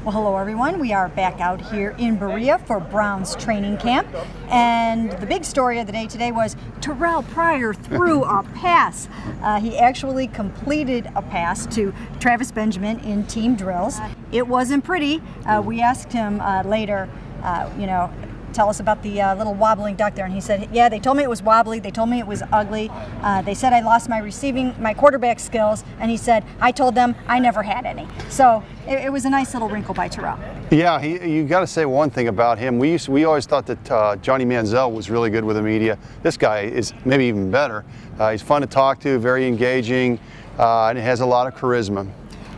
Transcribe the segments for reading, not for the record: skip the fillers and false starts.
Well, hello everyone. We are back out here in Berea for Browns training camp. And the big story of the day today was Terrell Pryor threw a pass. He actually completed a pass to Travis Benjamin in team drills. It wasn't pretty. We asked him later, tell us about the little wobbling duck there, and he said, yeah, they told me it was wobbly, they told me it was ugly, they said I lost my quarterback skills, and he said, I told them I never had any. So it was a nice little wrinkle by Terrell. Yeah, you got to say one thing about him. We always thought that Johnny Manziel was really good with the media. This guy is maybe even better. He's fun to talk to, very engaging, and has a lot of charisma.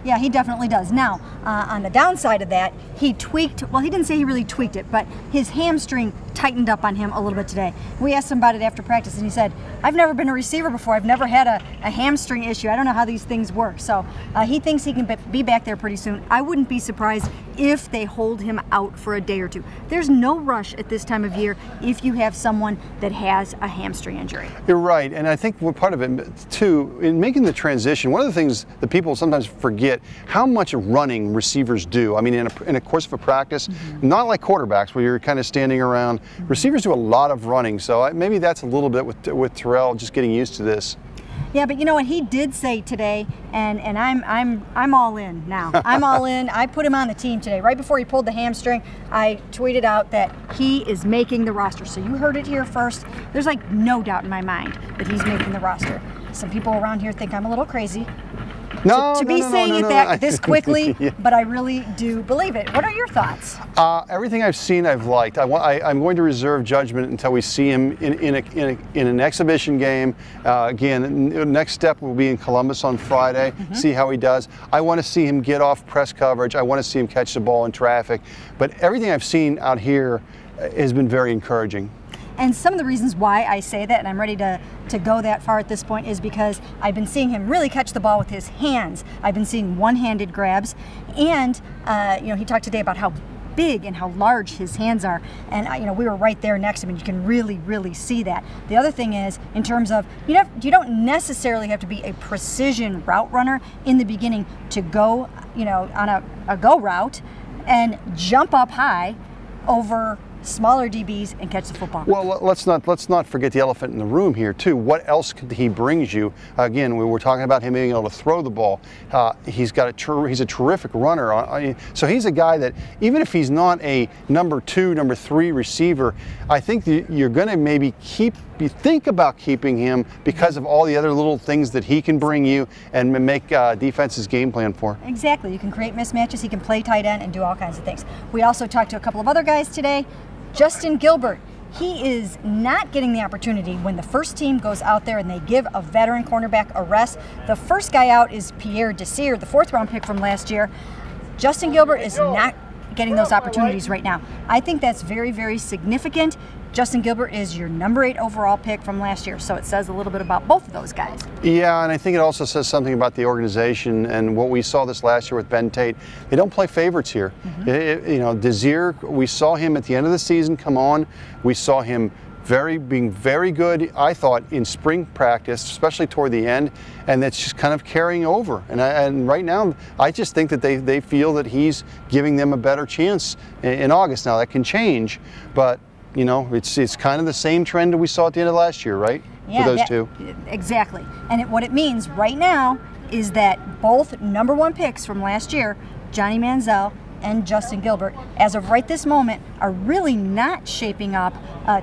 Yeah, he definitely does. Now, on the downside of that, he tweaked, well, he didn't say he really tweaked it, but his hamstring tightened up on him a little bit today. We asked him about it after practice, and he said, I've never been a receiver before. I've never had a hamstring issue. I don't know how these things work. So he thinks he can be back there pretty soon. I wouldn't be surprised if they hold him out for a day or two. There's no rush at this time of year if you have someone that has a hamstring injury. You're right, and I think we're part of it too. In making the transition, one of the things that people sometimes forget how much running receivers do. I mean, in a course of a practice, not like quarterbacks where you're kind of standing around. Receivers do a lot of running, so maybe that's a little bit with Terrell just getting used to this. Yeah, but you know what he did say today, and I'm all in now. I'm all in. I put him on the team today. Right before he pulled the hamstring, I tweeted out that he is making the roster. So you heard it here first. There's like no doubt in my mind that he's making the roster. Some people around here think I'm a little crazy. To be saying it this quickly, yeah. But I really do believe it. What are your thoughts? Everything I've seen, I've liked. I'm going to reserve judgment until we see him in an exhibition game. Again, the next step will be in Columbus on Friday. See how he does. I want to see him get off press coverage. I want to see him catch the ball in traffic. But everything I've seen out here has been very encouraging. And some of the reasons why I say that, and I'm ready to go that far at this point, is because I've been seeing him really catch the ball with his hands. I've been seeing one-handed grabs, and he talked today about how big and how large his hands are, and we were right there next to him, and you can really see that. The other thing is, in terms of you don't necessarily have to be a precision route runner in the beginning to go on a go route and jump up high over smaller DBs and catch the football. Well, let's not forget the elephant in the room here too. What else could he bring you? Again, we were talking about him being able to throw the ball. He's a terrific runner. So he's a guy that even if he's not a number 2, number 3 receiver, I think you're going to maybe think about keeping him because of all the other little things that he can bring you and make defenses game plan for. Exactly. You can create mismatches. He can play tight end and do all kinds of things. We also talked to a couple of other guys today. Justin Gilbert, he is not getting the opportunity when the first team goes out there and they give a veteran cornerback a rest. The first guy out is Pierre Desir, the 4th round pick from last year. Justin Gilbert is not getting those opportunities right now. I think that's very significant. Justin Gilbert is your number 8 overall pick from last year, so it says a little bit about both of those guys. Yeah, and I think it also says something about the organization and what we saw this last year with Ben Tate. They don't play favorites here. Desir, we saw him at the end of the season come on. We saw him being very good, I thought, in spring practice, especially toward the end, and that's just kind of carrying over. And right now, I just think that they feel that he's giving them a better chance in August. Now, that can change, but it's kind of the same trend that we saw at the end of last year, right? Yeah, for those two. Exactly. And what it means right now is that both number 1 picks from last year, Johnny Manziel and Justin Gilbert, as of right this moment, are really not shaping up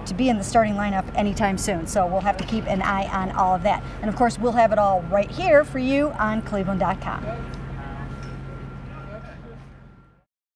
to be in the starting lineup anytime soon. So we'll have to keep an eye on all of that. And of course, we'll have it all right here for you on cleveland.com.